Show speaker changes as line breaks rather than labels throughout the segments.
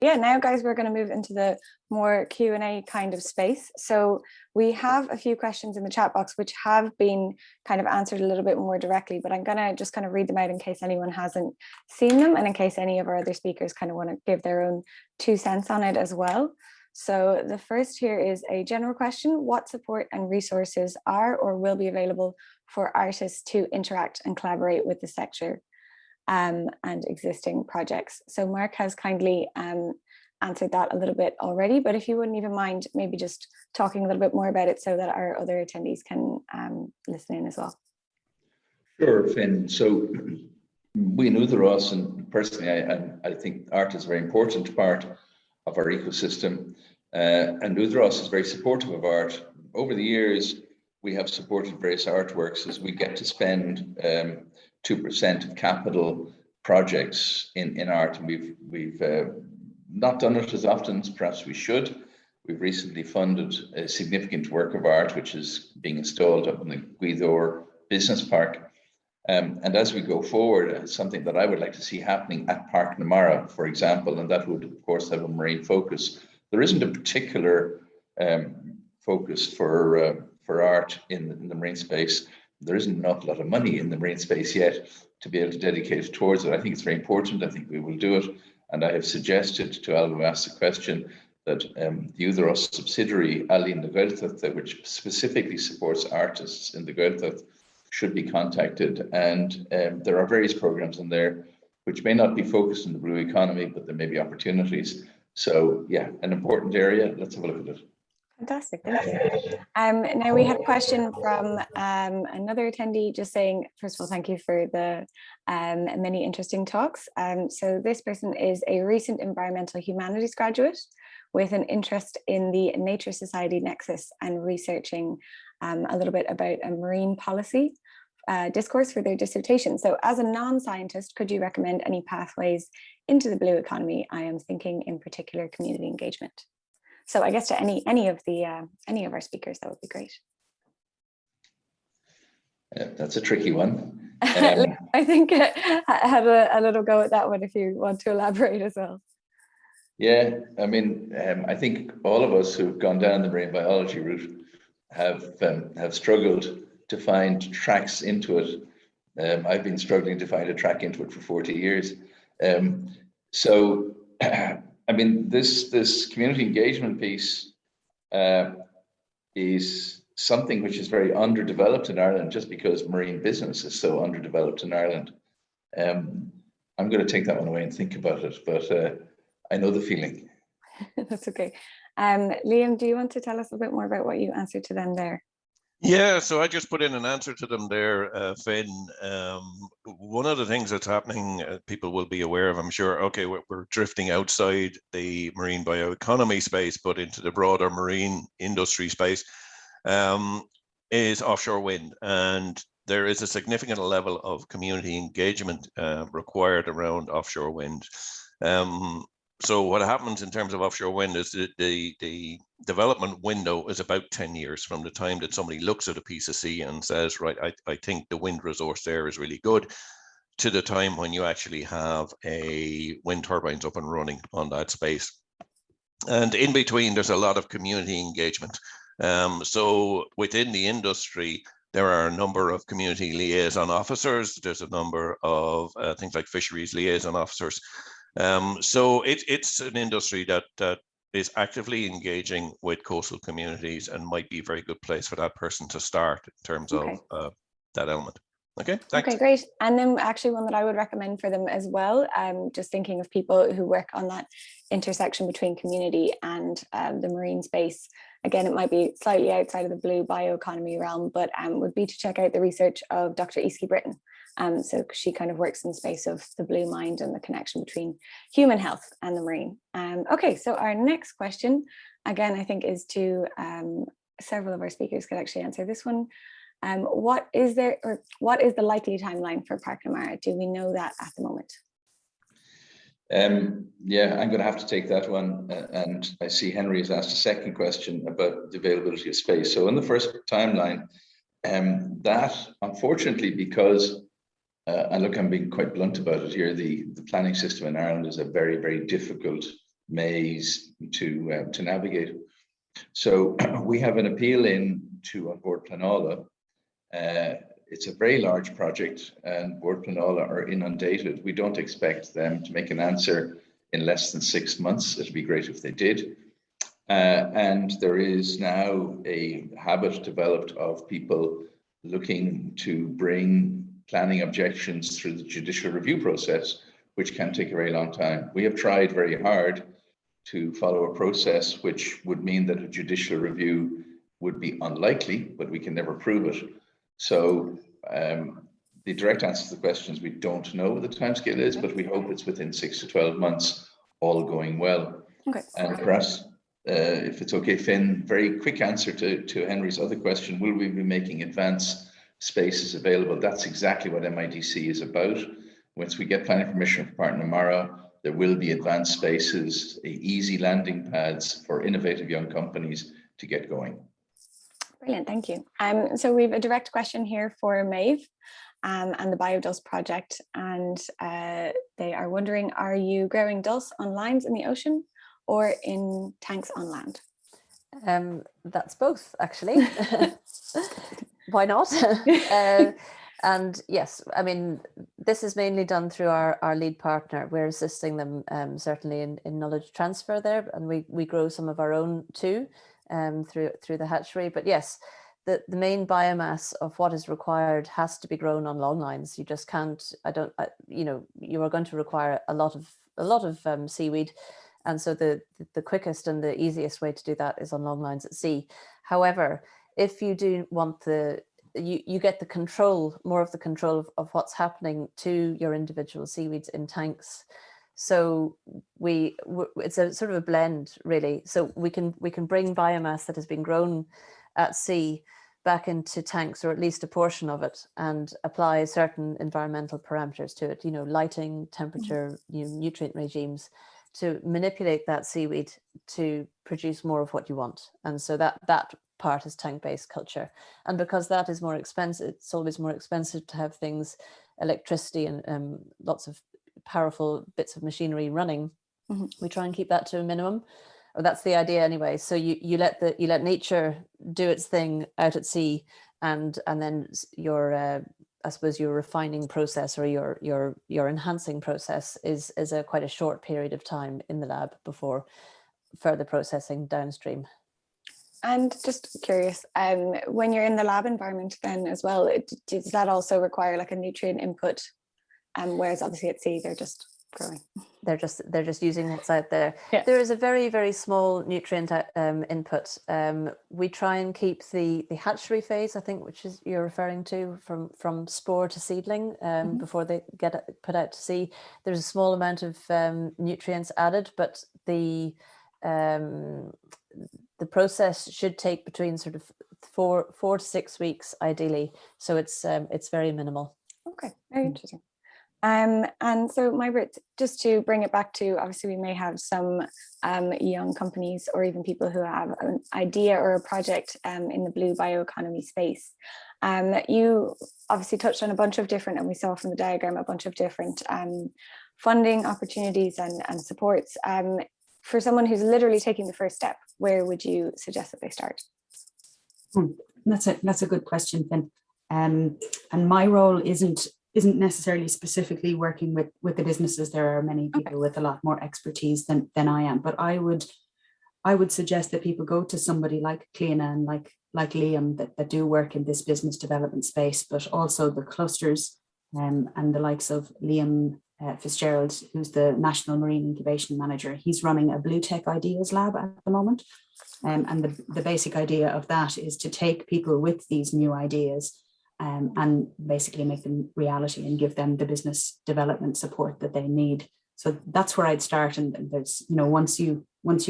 yeah, now guys, we're going to move into the more Q&A kind of space. So we have a few questions in the chat box which have been kind of answered a little bit more directly, but I'm going to just kind of read them out in case anyone hasn't seen them and in case any of our other speakers kind of want to give their own 2 cents on it as well. So the first here is a general question: what support and resources are or will be available for artists to interact and collaborate with the sector and existing projects? So Mark has kindly answered that a little bit already, but if you wouldn't even mind maybe just talking a little bit more about it so that our other attendees can listen in as well.
Sure, Finn. So we in Uachtaráis, and personally I think art is a very important part of our ecosystem, and Uachtaráis is very supportive of art. Over the years we have supported various artworks as we get to spend 2% of capital projects in art, and we've not done it as often as perhaps we should. We've recently funded a significant work of art which is being installed up in the Ghríofa Business Park, and as we go forward, something that I would like to see happening at Park Namara, for example, and that would of course have a marine focus. There isn't a particular focus for art in the marine space. There isn't an awful lot of money in the marine space yet to be able to dedicate towards it. I think it's very important. I think we will do it. And I have suggested to Alba, who asked the question, that the Uachtaráis subsidiary, Alín na Gaeltachta, which specifically supports artists in the Gaeltacht, should be contacted. And there are various programs in there which may not be focused on the blue economy, but there may be opportunities. So yeah, an important area. Let's have a look at it.
Fantastic, thank you. Now we have a question from another attendee just saying, first of all, thank you for the many interesting talks. So this person is a recent environmental humanities graduate with an interest in the Nature Society nexus and researching a little bit about a marine policy discourse for their dissertation. So as a non-scientist, could you recommend any pathways into the blue economy? I am thinking in particular community engagement. So I guess to any of our speakers, that would be great.
Yeah, that's a tricky one.
I think I had a little go at that one if you want to elaborate as well.
Yeah, I mean, I think all of us who've gone down the marine biology route have struggled to find tracks into it. I've been struggling to find a track into it for 40 years. So I mean, this community engagement piece is something which is very underdeveloped in Ireland, just because marine business is so underdeveloped in Ireland. I'm going to take that one away and think about it, but I know the feeling.
That's okay. Liam, do you want to tell us a bit more about what you answered to them there?
Yeah, so I just put in an answer to them there, Finn. One of the things that's happening, people will be aware of, I'm sure, okay, we're drifting outside the marine bioeconomy space, but into the broader marine industry space, is offshore wind. And there is a significant level of community engagement required around offshore wind. So what happens in terms of offshore wind is that the development window is about 10 years from the time that somebody looks at a piece of sea and says, right, I think the wind resource there is really good, to the time when you actually have a wind turbines up and running on that space. And in between, there's a lot of community engagement. So within the industry, there are a number of community liaison officers. There's a number of things like fisheries liaison officers. So it's an industry that is actively engaging with coastal communities and might be a very good place for that person to start in terms of that element. Okay, thanks.
Okay, great. And then actually one that I would recommend for them as well, just thinking of people who work on that intersection between community and the marine space. Again, it might be slightly outside of the blue bioeconomy realm, but would be to check out the research of Dr. Easkey Britton. So she kind of works in the space of the blue mind and the connection between human health and the marine. Okay, so our next question, again, I think is to several of our speakers could actually answer this one. What is the likely timeline for Park Namara? Do we know that at the moment?
Yeah, I'm going to have to take that one. And I see Henry has asked a second question about the availability of space. So in the first timeline, that unfortunately, because and look, I'm being quite blunt about it here, the planning system in Ireland is a very, very difficult maze to navigate. So we have an appeal in to Bord Pleanála. It's a very large project, and Bord Pleanála are inundated. We don't expect them to make an answer in less than 6 months. It'd be great if they did. And there is now a habit developed of people looking to bring planning objections through the judicial review process, which can take a very long time. We have tried very hard to follow a process which would mean that a judicial review would be unlikely, but we can never prove it. So the direct answer to the question is we don't know what the timescale is, but we hope it's within 6 to 12 months, all going well.
Okay.
And perhaps, if it's okay, Finn, very quick answer to Henry's other question, will we be making advance spaces available? That's exactly what MIDC is about. Once we get planning permission from Partner Mara, there will be advanced spaces, easy landing pads for innovative young companies to get going.
Brilliant, thank you. So we have a direct question here for Maeve and the Biodulse project, and they are wondering, are you growing dulse on lines in the ocean or in tanks on land?
That's both, actually. Why not? And yes, I mean, this is mainly done through our lead partner. We're assisting them certainly in knowledge transfer there, and we grow some of our own too through the hatchery. But yes, the main biomass of what is required has to be grown on long lines. You just can't. You are going to require a lot of seaweed, and so the quickest and the easiest way to do that is on long lines at sea. However, if you do want you get the control, more of the control of what's happening to your individual seaweeds in tanks. So it's a sort of a blend, really. So we can bring biomass that has been grown at sea back into tanks, or at least a portion of it, and apply certain environmental parameters to it, lighting, temperature, nutrient regimes, to manipulate that seaweed to produce more of what you want. And so that part is tank-based culture. And because that is more expensive, it's always more expensive to have things, electricity and lots of powerful bits of machinery running. Mm-hmm. We try and keep that to a minimum, or that's the idea anyway. So you let nature do its thing out at sea, and then your I suppose your refining process or your enhancing process is quite a short period of time in the lab before further processing downstream.
And just curious, when you're in the lab environment then as well, does that also require like a nutrient input? Whereas obviously at sea, they're just growing. They're
just using what's out there.
Yeah.
There is a very, very small nutrient input. We try and keep the hatchery phase, I think, which is you're referring to, from spore to seedling before they get put out to sea. There's a small amount of nutrients added, but the process should take between sort of 4 to 6 weeks ideally. So it's very minimal.
Okay, very interesting. And so Majbritt, just to bring it back to, obviously we may have some young companies or even people who have an idea or a project in the blue bioeconomy space. You obviously touched on a bunch of different, and we saw from the diagram, a bunch of different funding opportunities and supports. For someone who's literally taking the first step, where would you suggest that they start?
That's a good question, Finn. And my role isn't necessarily specifically working with the businesses. There are many people with a lot more expertise than I am. But I would suggest that people go to somebody like Cliodhna and like Liam that do work in this business development space, but also the clusters and the likes of Liam Fitzgerald, who's the National Marine Incubation Manager. He's running a Blue Tech Ideas Lab at the moment. And the basic idea of that is to take people with these new ideas and basically make them reality and give them the business development support that they need. So that's where I'd start. And there's, once you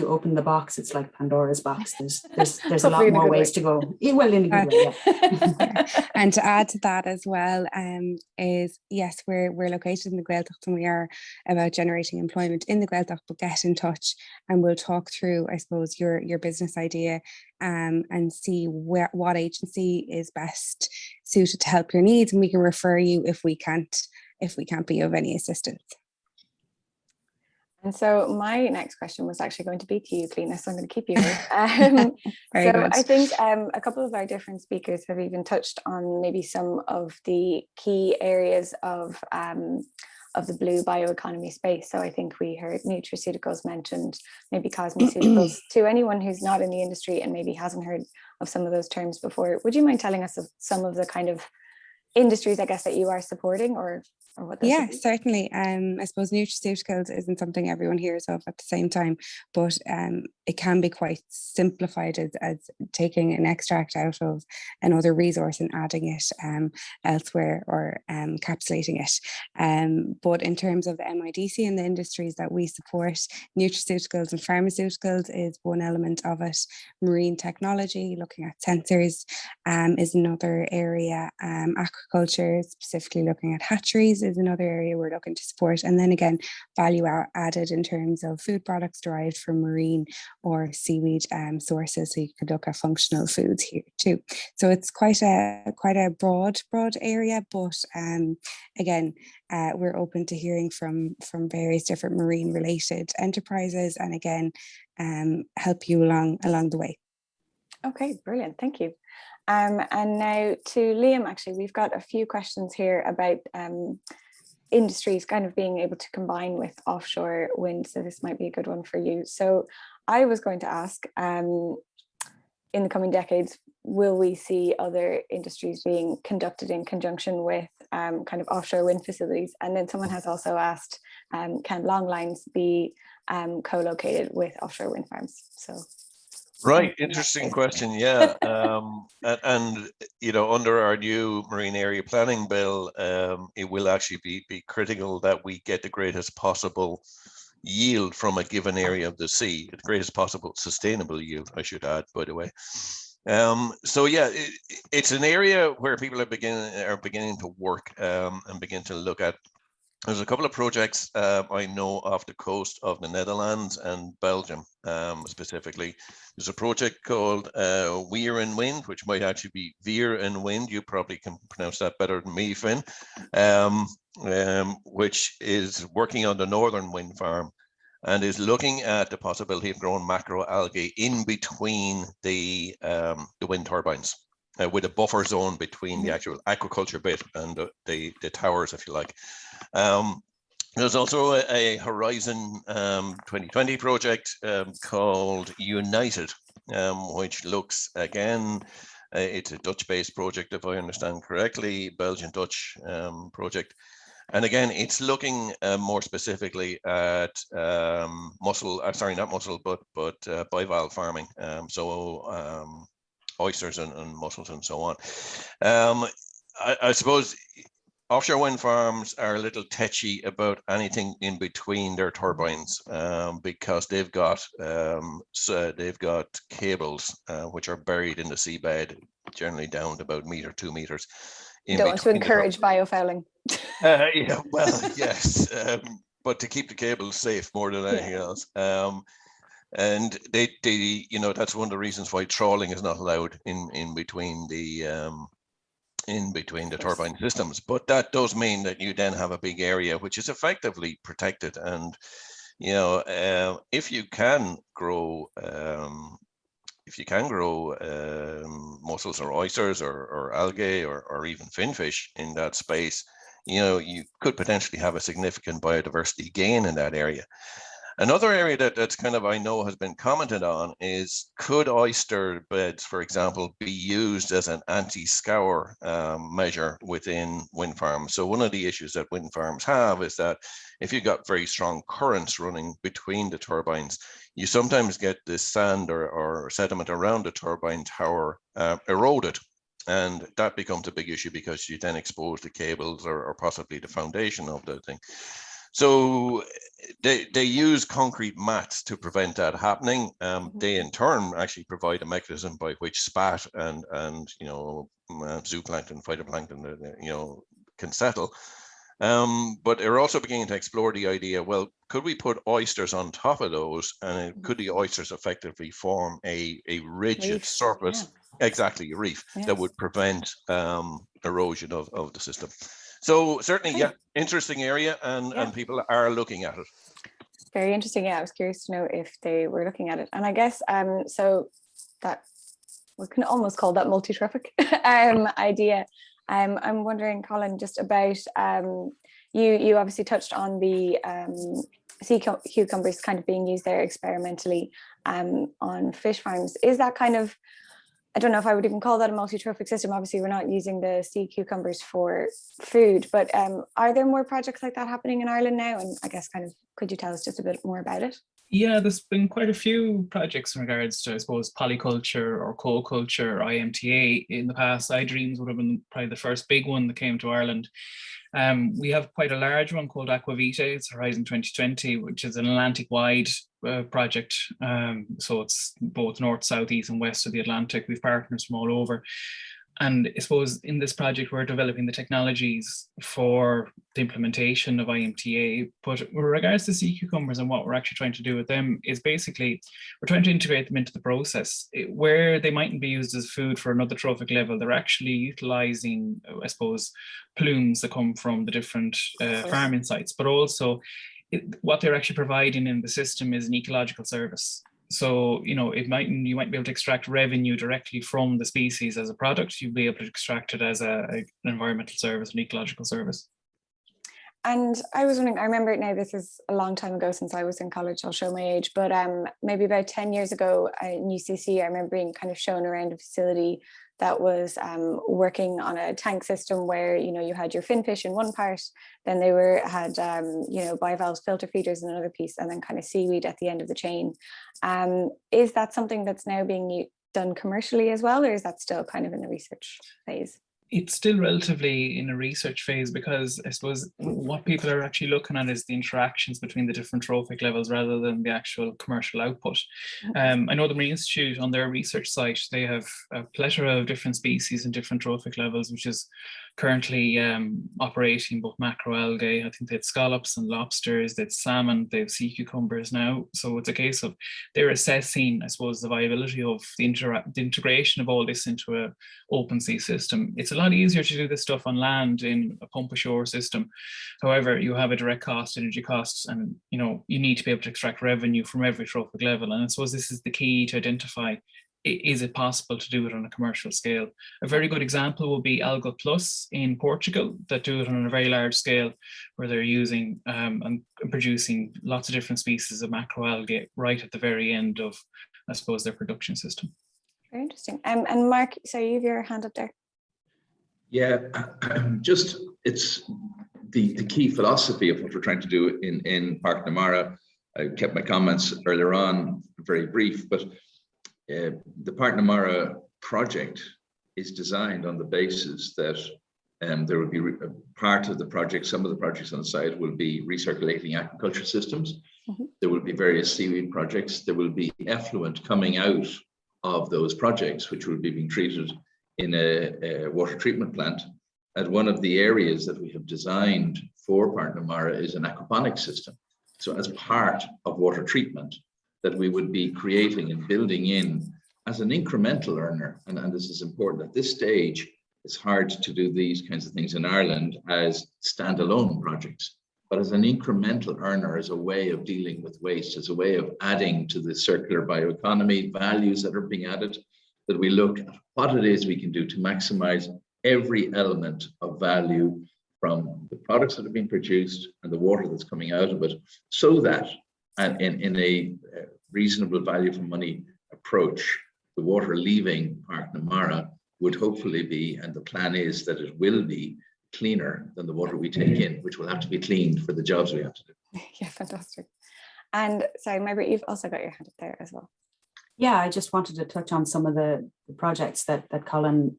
open the box, it's like Pandora's box. There's a lot more ways to go. Well, in a good way, yeah.
And to add to that as well, is yes, we're located in the Gaeltacht, and we are about generating employment in the Gaeltacht, but get in touch and we'll talk through, I suppose, your business idea and see what agency is best suited to help your needs, and we can refer you if we can't be of any assistance.
And so my next question was actually going to be to you, Cliodhna, so I'm going to keep you here.
Very
So
good.
I think a couple of our different speakers have even touched on maybe some of the key areas of the blue bioeconomy space. So I think we heard nutraceuticals mentioned, maybe cosmeceuticals. To anyone who's not in the industry and maybe hasn't heard of some of those terms before, would you mind telling us of some of the kind of industries, I guess, that you are supporting, or what those
Yeah,
would be?
certainly. I suppose nutraceuticals isn't something everyone hears of at the same time, but it can be quite simplified as taking an extract out of another resource and adding it elsewhere, or encapsulating it. But in terms of the MIDC and the industries that we support, nutraceuticals and pharmaceuticals is one element of it. Marine technology, looking at sensors, is another area. Aquaculture, specifically looking at hatcheries, is another area we're looking to support. And then again, value added in terms of food products derived from marine or seaweed sources. So you could look at functional foods here too. So it's quite a broad area, but again, we're open to hearing from various different marine related enterprises, and again, help you along the way.
Okay, brilliant. Thank you. And now to Liam, actually, we've got a few questions here about industries kind of being able to combine with offshore wind. So this might be a good one for you. So I was going to ask, in the coming decades, will we see other industries being conducted in conjunction with kind of offshore wind facilities? And then someone has also asked, can long lines be co-located with offshore wind farms? So.
Right, interesting question. Yeah, and you know, under our new marine area planning bill, it will actually be critical that we get the greatest possible yield from a given area of the sea, the greatest possible sustainable yield, I should add, by the way. So yeah, it's an area where people are beginning to work and begin to look at. There's a couple of projects I know off the coast of the Netherlands and Belgium specifically. There's a project called Cuireann Wind, which might actually be Veer Wind. You probably can pronounce that better than me, Finn, which is working on the northern wind farm and is looking at the possibility of growing macroalgae in between the wind turbines. With a buffer zone between the actual aquaculture bit and the towers, if you like. There's also a Horizon 2020 project called United, which looks, again, it's a Dutch-based project, if I understand correctly, Belgian-Dutch project. And again, it's looking more specifically at bivalve farming. Oysters and mussels and so on. I suppose offshore wind farms are a little tetchy about anything in between their turbines because they've got cables which are buried in the seabed, generally down to about 2 meters.
You don't want to encourage biofouling.
Yeah, well, yes, but to keep the cables safe more than anything else. And they, you know, that's one of the reasons why trawling is not allowed in between the turbine systems. But that does mean that you then have a big area which is effectively protected. And you know, if you can grow mussels or oysters or algae or even finfish in that space, you know, you could potentially have a significant biodiversity gain in that area. Another area that's kind of, I know, has been commented on is, could oyster beds, for example, be used as an anti-scour measure within wind farms? So one of the issues that wind farms have is that if you've got very strong currents running between the turbines, you sometimes get this sand or sediment around the turbine tower eroded. And that becomes a big issue because you then expose the cables or possibly the foundation of the thing. So they use concrete mats to prevent that happening. They in turn actually provide a mechanism by which spat and you know, zooplankton, phytoplankton, you know, can settle. But they're also beginning to explore the idea, well, could we put oysters on top of those, and could the oysters effectively form a rigid
Reef,
surface, exactly, a reef, that would prevent erosion of the system. So certainly, yeah, interesting area, and people are looking at it.
Very interesting. Yeah, I was curious to know if they were looking at it. And I guess so that we can almost call that multi-trophic idea. I'm wondering, Colin, just about you obviously touched on the sea cucumbers kind of being used there experimentally on fish farms. Is that kind of, I don't know if I would even call that a multi-trophic system. Obviously, we're not using the sea cucumbers for food, but are there more projects like that happening in Ireland now? And I guess kind of, could you tell us just a bit more about it?
Yeah, there's been quite a few projects in regards to, I suppose, polyculture or co-culture, or IMTA in the past. iDreams would have been probably the first big one that came to Ireland. We have quite a large one called Aquavita. It's Horizon 2020, which is an Atlantic-wide project. So it's both north, south, east, and west of the Atlantic. We've partners from all over. And I suppose in this project, we're developing the technologies for the implementation of IMTA. But with regards to sea cucumbers and what we're actually trying to do with them is basically, we're trying to integrate them into the process. Where they mightn't be used as food for another trophic level, they're actually utilizing, I suppose, plumes that come from the different farming sites, but also what they're actually providing in the system is an ecological service. So, you know, you might be able to extract revenue directly from the species as a product. You'll be able to extract it as an environmental service, an ecological service.
And I was wondering, I remember now, this is a long time ago since I was in college, I'll show my age, but maybe about 10 years ago in UCC, I remember being kind of shown around a facility that was working on a tank system where, you know, you had your finfish in one part, then they had you know, bivalves, filter feeders in another piece, and then kind of seaweed at the end of the chain. Is that something that's now being done commercially as well, or is that still kind of in the research phase?
It's still relatively in a research phase, because I suppose what people are actually looking at is the interactions between the different trophic levels rather than the actual commercial output. I know the Marine Institute on their research site, they have a plethora of different species and different trophic levels, which is currently operating both macroalgae. I think they had scallops and lobsters, they had salmon, they have sea cucumbers now. So it's a case of they're assessing, I suppose, the viability of the integration of all this into an open sea system. It's a lot easier to do this stuff on land in a pump ashore system. However, you have a direct cost, energy costs, and you know, you need to be able to extract revenue from every trophic level. And I suppose this is the key to identify, is it possible to do it on a commercial scale? A very good example will be Algal Plus in Portugal, that do it on a very large scale, where they're using and producing lots of different species of macroalgae right at the very end of, I suppose, their production system.
Very interesting. And Mark, so you have your hand up there.
Yeah, just it's the key philosophy of what we're trying to do in Park Namara. I kept my comments earlier on very brief, but the Park Namara project is designed on the basis that there will be a part of the project, some of the projects on the site will be recirculating aquaculture systems. There will be various seaweed projects. There will be effluent coming out of those projects, which will be being treated in a water treatment plant. And one of the areas that we have designed for Park Namara is an aquaponics system. So as part of water treatment, that we would be creating and building in as an incremental earner. And this is important at this stage. It's hard to do these kinds of things in Ireland as standalone projects, but as an incremental earner, as a way of dealing with waste, as a way of adding to the circular bioeconomy values that are being added, that we look at what it is we can do to maximize every element of value from the products that are being produced and the water that's coming out of it, so that in a reasonable value for money approach, the water leaving Park Namara would hopefully be, and the plan is that it will be, cleaner than the water we take in, which will have to be cleaned for the jobs we have to do.
Yeah, fantastic. And sorry, Majbritt, you've also got your hand up there as well.
Yeah, I just wanted to touch on some of the projects that Colin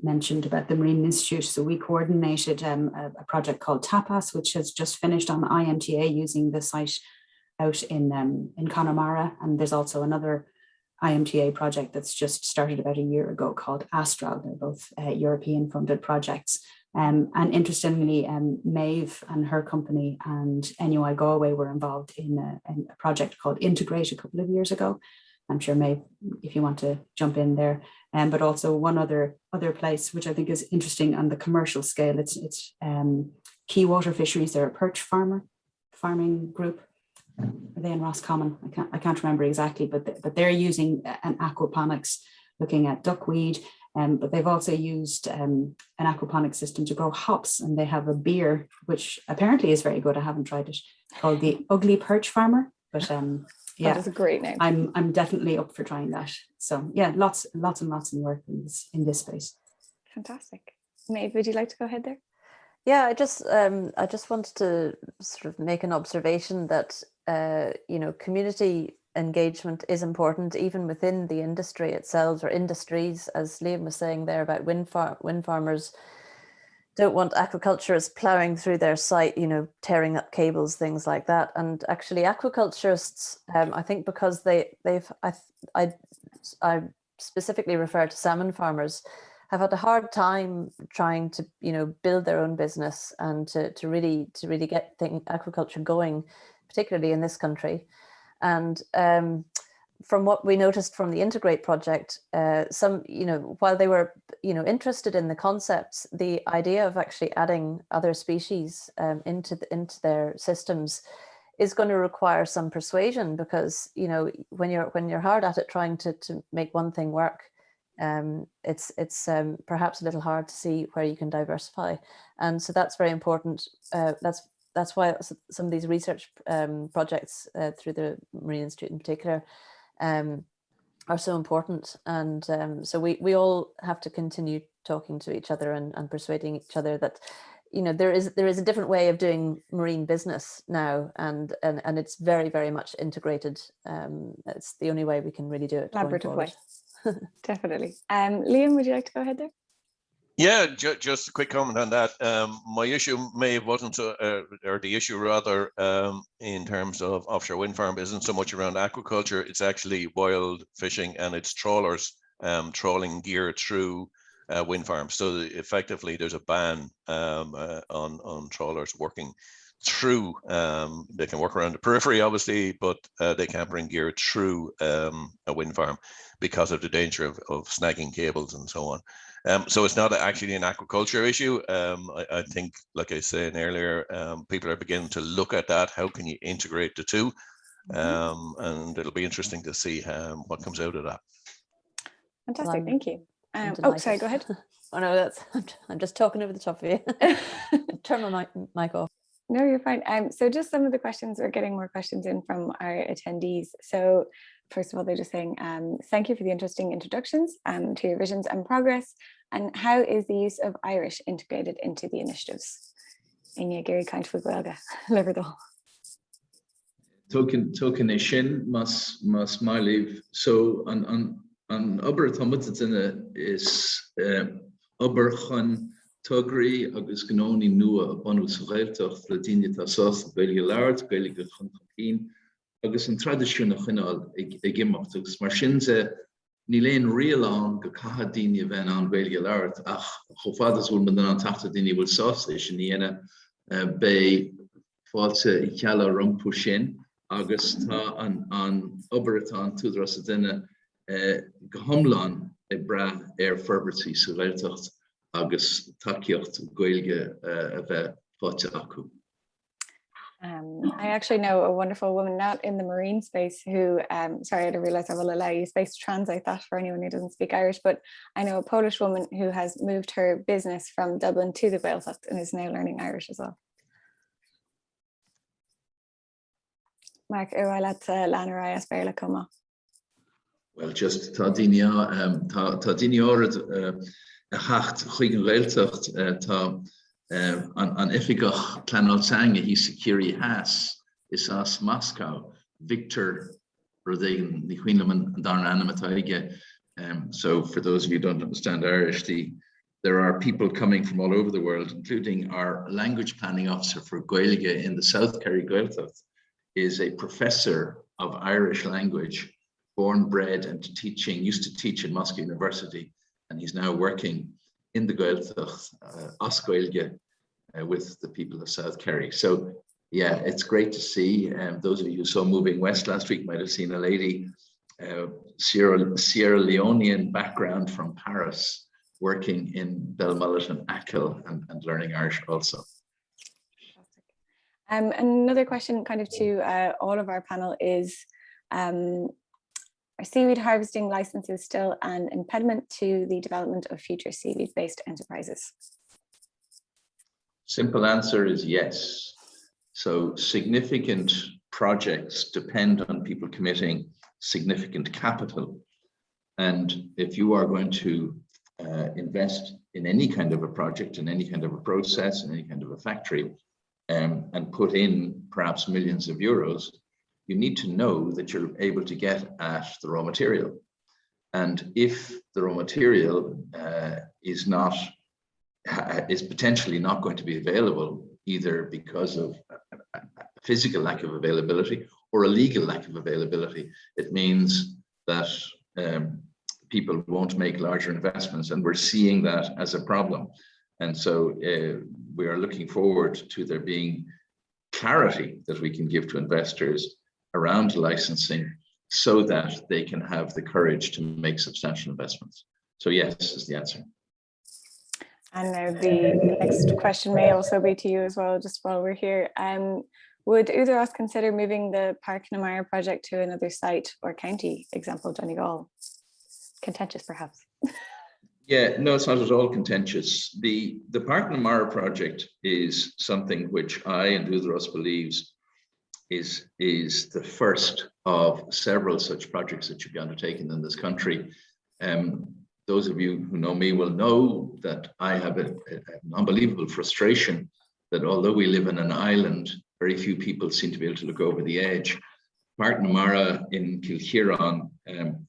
mentioned about the Marine Institute. So we coordinated a project called Tapas, which has just finished on IMTA using the site out in Connemara. And there's also another IMTA project that's just started about a year ago called Astral. They're both European funded projects. And interestingly, Maeve and her company and NUI Galway were involved in a project called Integrate a couple of years ago. I'm sure Maeve, if you want to jump in there. But also one other place, which I think is interesting on the commercial scale, it's Water Fisheries. They're a perch farming group. are they in Roscommon? I can't remember exactly, but they're using an aquaponics, looking at duckweed, but they've also used an aquaponics system to grow hops, and they have a beer which apparently is very good. I haven't tried it, called the Ugly Perch Farmer, but yeah,
that is a great name.
I'm definitely up for trying that. So yeah, lots and lots in work in this space.
Fantastic. Maeve, would you like to go ahead there?
Yeah, I just wanted to sort of make an observation that you know, community engagement is important even within the industry itself, or industries, as Liam was saying there about wind farmers don't want aquaculturists ploughing through their site, you know, tearing up cables, things like that. And actually, aquaculturists, I think, because I specifically refer to salmon farmers, have had a hard time trying to, you know, build their own business and to really get aquaculture going, particularly in this country. And from what we noticed from the Integrate project, some, you know, while they were, you know, interested in the concepts, the idea of actually adding other species into their systems is going to require some persuasion, because, you know, when you're hard at it trying to make one thing work, it's perhaps a little hard to see where you can diversify, and so that's very important. That's why some of these research projects through the Marine Institute in particular are so important, and so we all have to continue talking to each other and persuading each other that, you know, there is a different way of doing marine business now, and it's very, very much integrated. It's the only way we can really do it.
Collaborative way. Definitely. Liam, would you like to go ahead there?
Yeah, just a quick comment on that. My issue, Maeve, wasn't, or the issue rather, in terms of offshore wind farm isn't so much around aquaculture. It's actually wild fishing, and it's trawlers trawling gear through wind farms. So effectively, there's a ban on trawlers working through. They can work around the periphery, obviously, but they can't bring gear through a wind farm because of the danger of snagging cables and so on. So it's not actually an aquaculture issue. I think, like I was saying earlier, people are beginning to look at that. How can you integrate the two? And it'll be interesting to see what comes out of that.
Fantastic, thank you. Oh, sorry, go ahead.
Oh no, I'm just talking over the top of you. Turn my mic off.
No, you're fine. So just some of the questions, we're getting more questions in from our attendees. So first of all, they're just saying, thank you for the interesting introductions to your visions and progress. And how is the use of Irish integrated into the initiatives? Inge Gary kind of Gaeilge, Liverdall.
Token is sin mas Maeve. So an obair tomatina is obair chun tugri agus gnóní nua a bonus Gaeltacht le daoine tá sásta bpainéal Gaeilge chun cín agus an tradiisiúna chinál ag imeachtagus mar sin ní léon rialáin go caithfeá daoine a bheith an Bpainéal ach chomh fadas bhfuil man an tata daoine bhfuil sásta is sin dhéana bé fáilte I chealla rompu sin agus tá an obair atá an túdras a duine go hiomlán bra forbertí sa Gaeltacht agus takeíocht Gaeilge a bheith fáilte acu.
I actually know a wonderful woman, not in the marine space, who, sorry, I didn't realize I will allow you space to translate that for anyone who doesn't speak Irish, but I know a Polish woman who has moved her business from Dublin to the Gaeltacht and is now learning Irish as well. Mark,
well, just tá daoine árad a hacht chuig an Gaeltacht tá an ifigach Clanaltanga hí Security Haas is as Moscow Victor Rodin the Queenlaman and Darn Animataige. So for those of you who don't understand Irish, there are people coming from all over the world, including our language planning officer for Gaeilge in the South Kerry Gaeltacht is a professor of Irish language, born, bred and teaching, used to teach in Moscow University, and he's now working in the Gaeltacht, as Gaeilge, with the people of South Kerry. So yeah, it's great to see. Those of you who saw Moving West last week might have seen a lady, Sierra Leonean background from Paris, working in Belmullet and Achill and learning Irish also.
Another question kind of to all of our panel is, are seaweed harvesting licenses still an impediment to the development of future seaweed-based enterprises?
Simple answer is yes. So significant projects depend on people committing significant capital. And if you are going to invest in any kind of a project, in any kind of a process, in any kind of a factory, and put in perhaps millions of euros, you need to know that you're able to get at the raw material. And if the raw material is potentially not going to be available, either because of a physical lack of availability or a legal lack of availability, it means that people won't make larger investments, and we're seeing that as a problem. And so we are looking forward to there being clarity that we can give to investors around licensing so that they can have the courage to make substantial investments. So yes is the answer.
And now the next question may also be to you as well, just while we're here. Would either of us consider moving the Park na Mara project to another site or county, example Donegal? Contentious perhaps.
Yeah, no, it's not at all contentious. The Park na Mara project is something which I and Udros believes is the first of several such projects that should be undertaken in this country. Those of you who know me will know that I have an unbelievable frustration that although we live in an island, very few people seem to be able to look over the edge. Park na Mara in Cuireann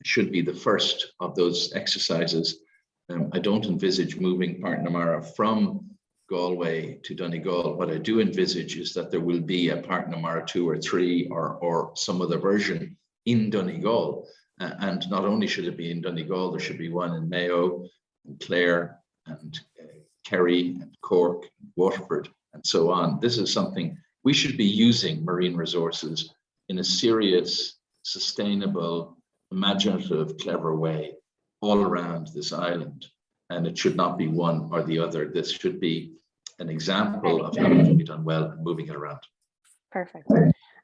should be the first of those exercises. I don't envisage moving Park na Mara from Galway to Donegal. What I do envisage is that there will be a Park na Mara 2 or 3 or some other version in Donegal. And not only should it be in Donegal, there should be one in Mayo, and Clare, and Kerry, and Cork, and Waterford, and so on. This is something we should be using marine resources in a serious, sustainable, imaginative, clever way all around this island. And it should not be one or the other. This should be an example of how it can be done well and moving it around.
Perfect.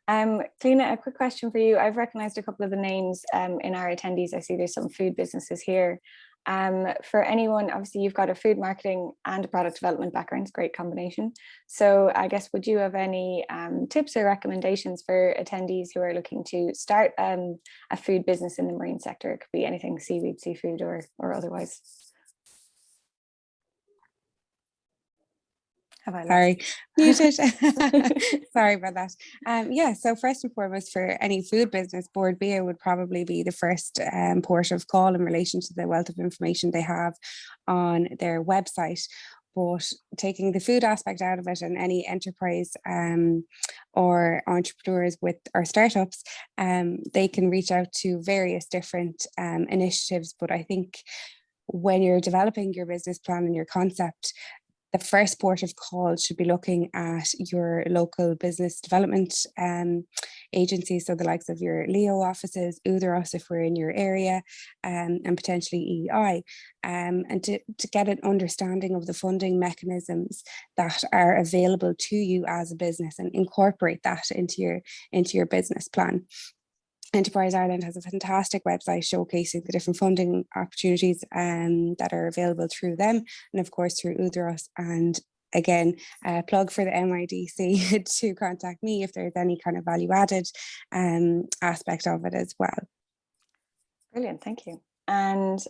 Cliodhna, a quick question for you. I've recognized a couple of the names in our attendees. I see there's some food businesses here. For anyone, obviously you've got a food marketing and a product development background, it's a great combination. So I guess, would you have any tips or recommendations for attendees who are looking to start a food business in the marine sector? It could be anything seaweed, seafood, or otherwise. Have I
Sorry, muted. Sorry about that. Yeah, so first and foremost, for any food business, Board Bio would probably be the first port of call in relation to the wealth of information they have on their website. But taking the food aspect out of it, and any enterprise or entrepreneurs or startups, they can reach out to various different initiatives. But I think when you're developing your business plan and your concept, the first port of call should be looking at your local business development agencies, so the likes of your Leo offices, Udros if we're in your area, and potentially EI, and to get an understanding of the funding mechanisms that are available to you as a business, and incorporate that into your business plan. Enterprise Ireland has a fantastic website showcasing the different funding opportunities that are available through them, and of course through Udros. And again, plug for the MIDC to contact me if there's any kind of value added aspect of it as well.
Brilliant, thank you. And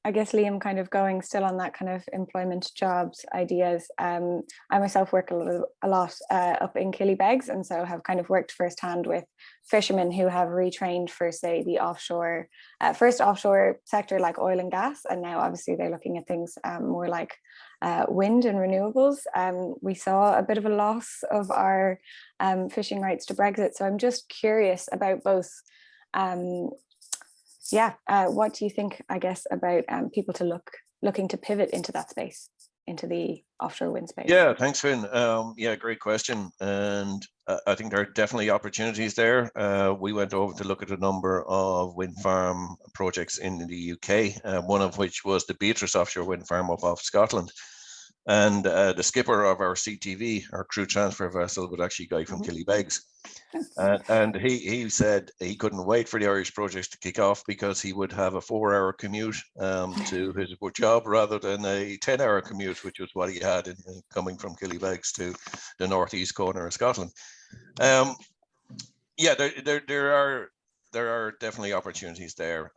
I guess, Liam, kind of going still on that kind of employment, jobs, ideas. I myself work a lot up in Killybegs, and so have kind of worked firsthand with fishermen who have retrained for, say, the offshore, first offshore sector like oil and gas, and now obviously they're looking at things more like wind and renewables. We saw a bit of a loss of our fishing rights to Brexit, so I'm just curious about both. What do you think, I guess, about people looking to pivot into that space, into the offshore wind space?
Yeah, thanks, Finn. Yeah, great question. And I think there are definitely opportunities there. We went over to look at a number of wind farm projects in the UK, one of which was the Beatrice offshore wind farm up off Scotland. And the skipper of our CTV, our crew transfer vessel, was actually a guy from Killybegs. And he said he couldn't wait for the Irish projects to kick off because he would have a 4-hour commute to his job rather than a 10-hour commute, which was what he had in coming from Killybegs to the northeast corner of Scotland. Yeah, there are definitely opportunities there.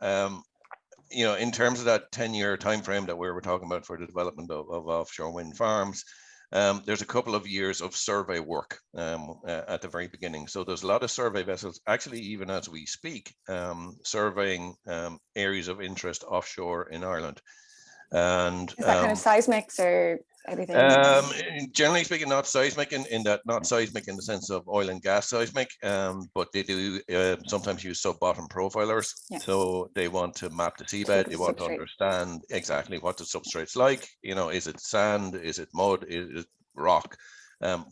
You know, in terms of that 10-year time frame that we were talking about for the development of offshore wind farms, there's a couple of years of survey work at the very beginning. So there's a lot of survey vessels, actually, even as we speak, surveying areas of interest offshore in Ireland. And
is that kind of seismics or everything?
Generally speaking, not seismic not seismic in the sense of oil and gas seismic, but they do sometimes use sub-bottom profilers. Yeah. So they want to map the seabed. They want to understand exactly what the substrate's like. You know, is it sand? Is it mud? Is it rock?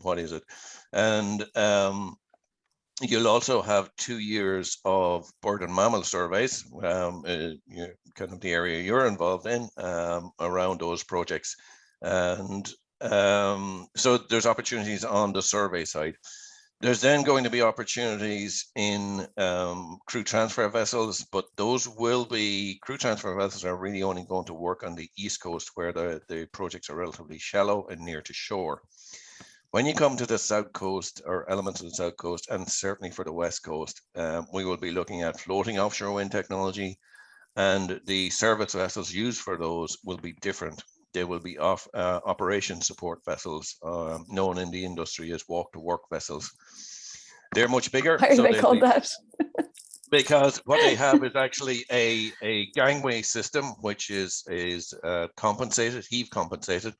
What is it? And you'll also have 2 years of bird and mammal surveys, kind of the area you're involved in, around those projects. And so there's opportunities on the survey side. There's then going to be opportunities in crew transfer vessels, but those will be, crew transfer vessels are really only going to work on the East Coast where the projects are relatively shallow and near to shore. When you come to the South Coast or elements of the South Coast, and certainly for the West Coast, we will be looking at floating offshore wind technology, and the service vessels used for those will be different. They will be operation support vessels, known in the industry as walk-to-work vessels. They're much bigger.
Why are they called that?
Because what they have is actually a gangway system, which is compensated, heave compensated.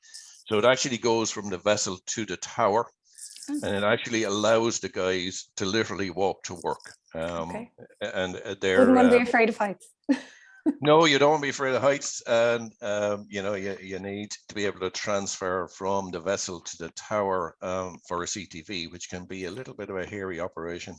So it actually goes from the vessel to the tower, and it actually allows the guys to literally walk to work. Okay. And they're
wouldn't want to be afraid of heights.
No, you don't want to be afraid of heights, and you know, you need to be able to transfer from the vessel to the tower for a CTV, which can be a little bit of a hairy operation.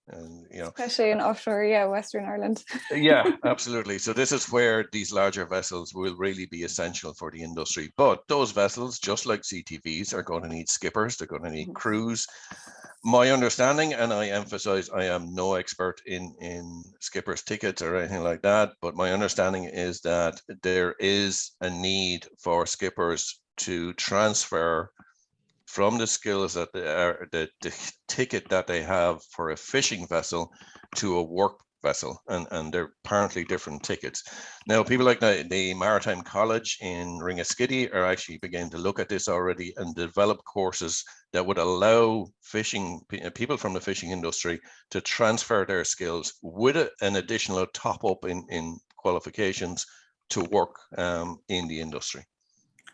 And you know,
especially in offshore, yeah, Western Ireland.
Yeah, absolutely. So this is where these larger vessels will really be essential for the industry. But those vessels, just like CTVs, are going to need skippers. They're going to need crews. My understanding, and I emphasize, I am no expert in skippers tickets or anything like that, but my understanding is that there is a need for skippers to transfer from the skills that they are, the ticket that they have for a fishing vessel to a work vessel, and they're apparently different tickets. Now, people like the Maritime College in Ringaskiddy are actually beginning to look at this already and develop courses that would allow people from the fishing industry to transfer their skills with an additional top up in qualifications to work in the industry.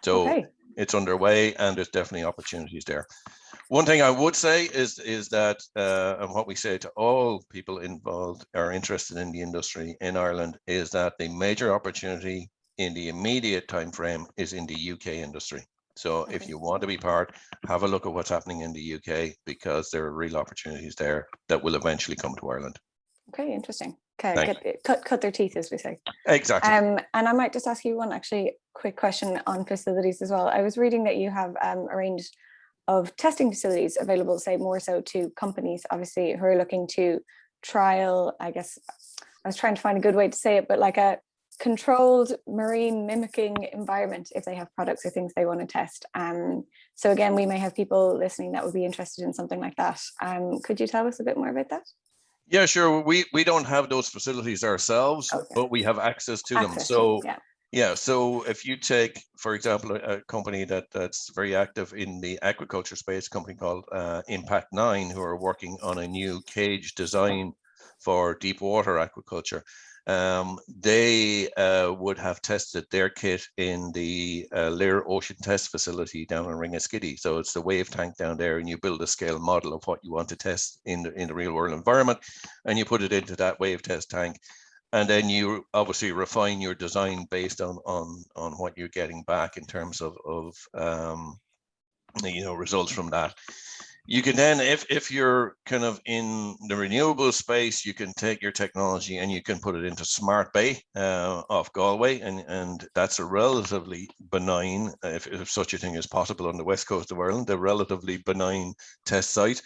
So okay. It's underway, and there's definitely opportunities there. One thing I would say is that, and what we say to all people involved or interested in the industry in Ireland, is that the major opportunity in the immediate time frame is in the UK industry. So okay. If you want to be part, have a look at what's happening in the UK, because there are real opportunities there that will eventually come to Ireland.
Okay, interesting. Okay, cut their teeth, as we say.
Exactly.
And I might just ask you one actually quick question on facilities as well. I was reading that you have a range of testing facilities available, say more so to companies, obviously, who are looking to trial, I guess, I was trying to find a good way to say it, but like a controlled marine mimicking environment if they have products or things they want to test. So again, we may have people listening that would be interested in something like that. Could you tell us a bit more about that?
Yeah, sure. We don't have those facilities ourselves, okay. But we have access to them. So yeah, so if you take, for example, a company that's very active in the aquaculture space, a company called Impact 9, who are working on a new cage design for deep water aquaculture. They would have tested their kit in the Lear Ocean Test Facility down in Ringaskiddy. So it's the wave tank down there, and you build a scale model of what you want to test in the real world environment, and you put it into that wave test tank. And then you obviously refine your design based on what you're getting back in terms of you know, results from that. You can then, if you're kind of in the renewable space, you can take your technology and you can put it into Smart Bay off Galway, and that's a relatively benign, if such a thing is possible on the west coast of Ireland, a relatively benign test site.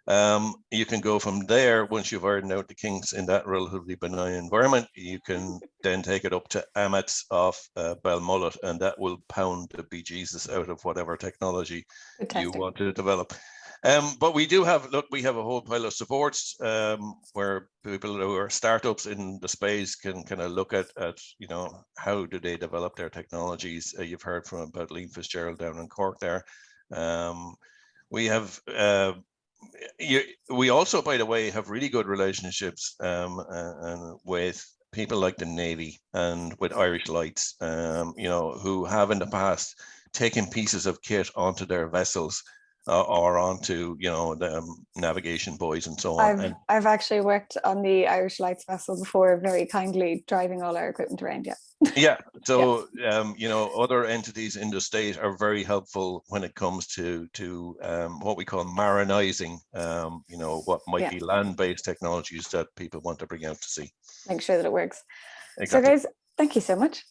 You can go from there, once you've ironed out the kinks in that relatively benign environment, you can then take it up to Amets off Balmullet, and that will pound the bejesus out of whatever technology you want to develop. But we do have, we have a whole pile of supports where people who are startups in the space can kind of look at you know, how do they develop their technologies. You've heard from about Liam Fitzgerald down in Cork there. We have, we also, by the way, have really good relationships and with people like the Navy and with Irish Lights, you know, who have in the past taken pieces of kit onto their vessels or onto, you know, the navigation buoys and so on.
I've actually worked on the Irish Lights vessel before, very kindly driving all our equipment around.
Yeah. So you know, other entities in the state are very helpful when it comes to what we call marinizing, you know, what might be land-based technologies that people want to bring out to sea. Make
sure that it works. Exactly. So guys, thank you so much.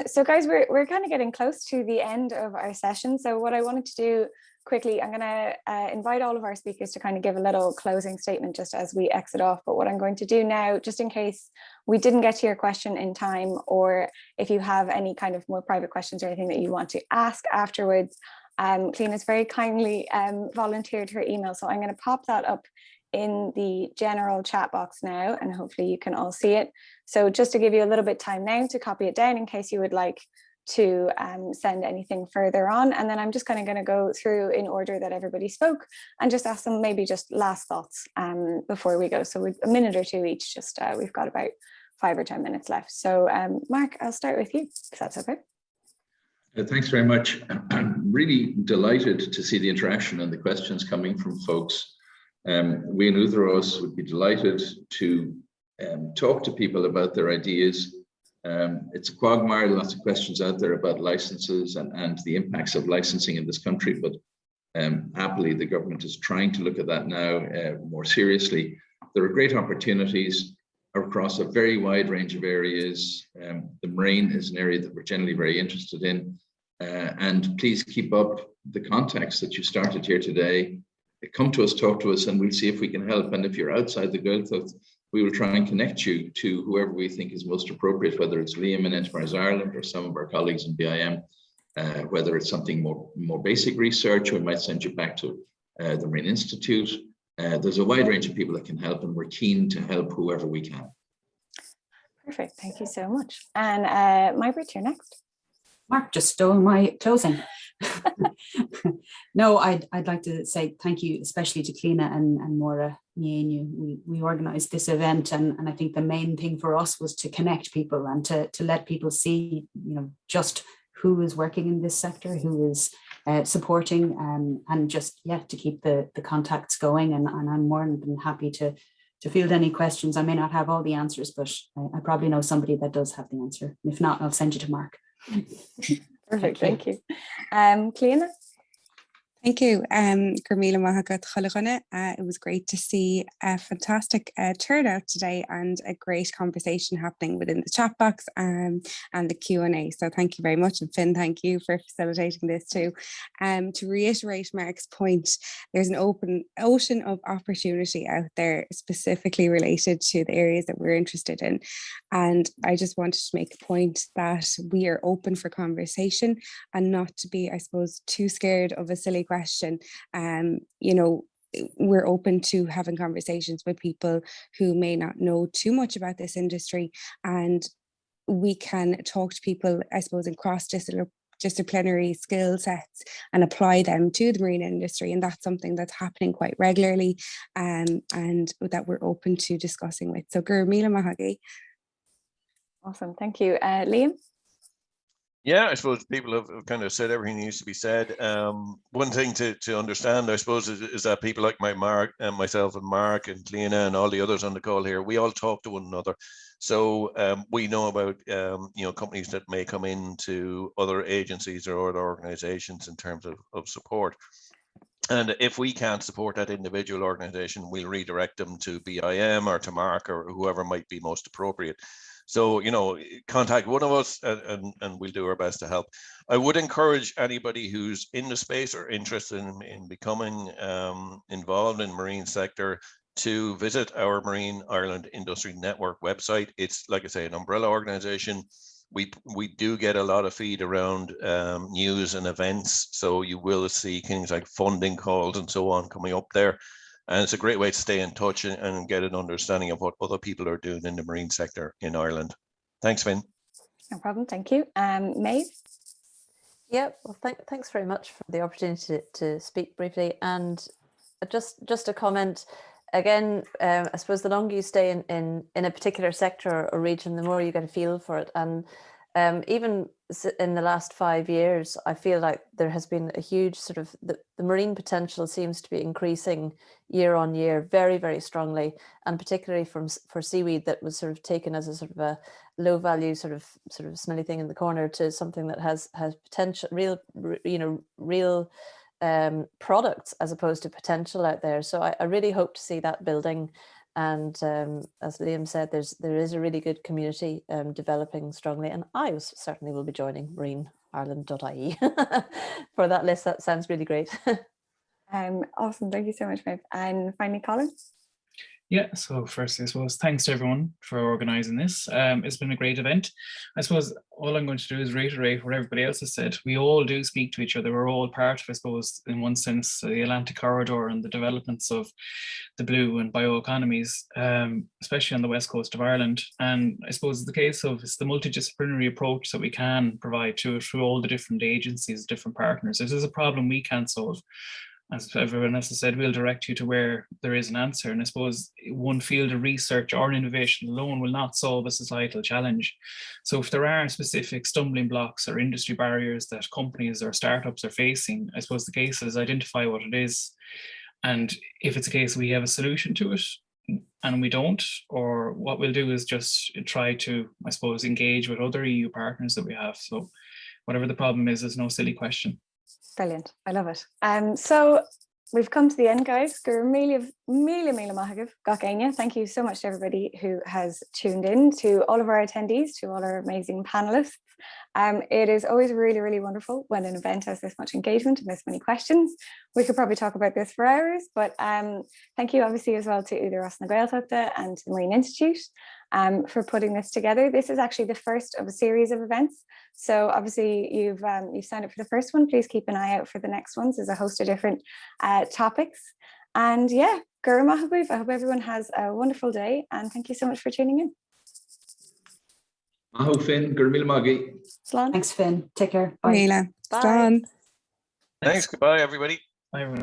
So guys, we're kind of getting close to the end of our session. So what I wanted to do quickly, I'm going to invite all of our speakers to kind of give a little closing statement just as we exit off. But what I'm going to do now, just in case we didn't get to your question in time, or if you have any kind of more private questions or anything that you want to ask afterwards, Cliodhna's very kindly volunteered her email. So I'm going to pop that up in the general chat box now, and hopefully you can all see it. So just to give you a little bit time now to copy it down in case you would like to send anything further on, and then I'm just kind of going to go through in order that everybody spoke and just ask them maybe just last thoughts before we go. So with a minute or two each, just we've got about 5 or 10 minutes left. So Mark, I'll start with you, if that's okay.
Thanks very much. I'm really delighted to see the interaction and the questions coming from folks. We in Uthros would be delighted to talk to people about their ideas. It's a quagmire, lots of questions out there about licenses and the impacts of licensing in this country, but happily the government is trying to look at that now more seriously. There are great opportunities across a very wide range of areas. The marine is an area that we're generally very interested in, and please keep up the contacts that you started here today. Come to us, talk to us, and we'll see if we can help. And if you're outside the Gaeltacht, we will try and connect you to whoever we think is most appropriate, whether it's Liam in Enterprise Ireland or some of our colleagues in BIM, whether it's something more basic research, we might send you back to the Marine Institute. There's a wide range of people that can help, and we're keen to help whoever we can.
Perfect, thank you so much. And Majbritt, you're next.
Mark just stole my closing. No, I'd like to say thank you, especially to Cliodhna and Maura. We organised this event, and I think the main thing for us was to connect people and to let people see, you know, just who is working in this sector, who is supporting, and just to keep the contacts going. And I'm more than happy to field any questions. I may not have all the answers, but I probably know somebody that does have the answer. If not, I'll send you to Mark.
Perfect, thank you. Cliodhna?
Thank you. It was great to see a fantastic turnout today and a great conversation happening within the chat box and the Q&A. So thank you very much. And Finn, thank you for facilitating this too. To reiterate Mark's point, there's an open ocean of opportunity out there specifically related to the areas that we're interested in. And I just wanted to make a point that we are open for conversation and not to be, I suppose, too scared of a silly question. You know, we're open to having conversations with people who may not know too much about this industry, and we can talk to people, I suppose, in cross-disciplinary skill sets and apply them to the marine industry, and that's something that's happening quite regularly, and that we're open to discussing with. So
awesome, thank you. Liam?
Yeah, I suppose people have kind of said everything needs to be said. One thing to understand, I suppose, is that people like myself and Mark and Cliodhna and all the others on the call here, we all talk to one another. So we know about you know, companies that may come into other agencies or other organizations in terms of support. And if we can't support that individual organization, we'll redirect them to BIM or to Mark or whoever might be most appropriate. So, you know, contact one of us and we'll do our best to help. I would encourage anybody who's in the space or interested in becoming involved in the marine sector to visit our Marine Ireland Industry Network website. It's, like I say, an umbrella organization. We do get a lot of feed around news and events. So you will see things like funding calls and so on coming up there. And it's a great way to stay in touch and get an understanding of what other people are doing in the marine sector in Ireland. Thanks, Finn.
No problem. Thank you. Maeve?
Yeah, well, thanks very much for the opportunity to speak briefly. And just a comment, again, I suppose the longer you stay in a particular sector or region, the more you get a feel for it. And even in the last 5 years, I feel like there has been a huge sort of, the marine potential seems to be increasing year on year very, very strongly, and particularly for seaweed that was sort of taken as a sort of a low value sort of smelly thing in the corner to something that has potential, real products as opposed to potential out there. So I really hope to see that building. And as Liam said, there is a really good community developing strongly, and I certainly will be joining MarineIreland.ie for that list. That sounds really great.
Awesome, thank you so much, Maeve. And finally, Colin.
Yeah, so firstly, I suppose thanks to everyone for organising this. It's been a great event. I suppose all I'm going to do is reiterate what everybody else has said. We all do speak to each other. We're all part of, I suppose, in one sense, the Atlantic corridor and the developments of the blue and bioeconomies, especially on the west coast of Ireland. And I suppose it's the case of it's the multidisciplinary approach that we can provide to it through all the different agencies, different partners. If there's a problem we can't solve, as everyone else has said, we'll direct you to where there is an answer. And I suppose one field of research or innovation alone will not solve a societal challenge. So if there are specific stumbling blocks or industry barriers that companies or startups are facing, I suppose the case is identify what it is. And if it's a case we have a solution to it and we don't, or what we'll do is just try to, I suppose, engage with other EU partners that we have. So whatever the problem is no silly question.
Brilliant. I love it. So we've come to the end, guys. Mille maithagh gach aine. Thank you so much to everybody who has tuned in, to all of our attendees, to all our amazing panelists. It is always really, really wonderful when an event has this much engagement and this many questions. We could probably talk about this for hours, but thank you obviously as well to Uile Ross na Gaeltachta and the Marine Institute for putting this together. This is actually the first of a series of events. So obviously you've signed up for the first one. Please keep an eye out for the next ones. There's a host of different topics. And yeah, Gur Mahaboof, I hope everyone has a wonderful day, and thank you so much for tuning in.
Maho Finn, Gur Mille Maggie.
Slán.
Thanks, Finn. Take care. Bye.
Bye.
Bye.
Thanks. Goodbye, everybody.
Bye, everyone.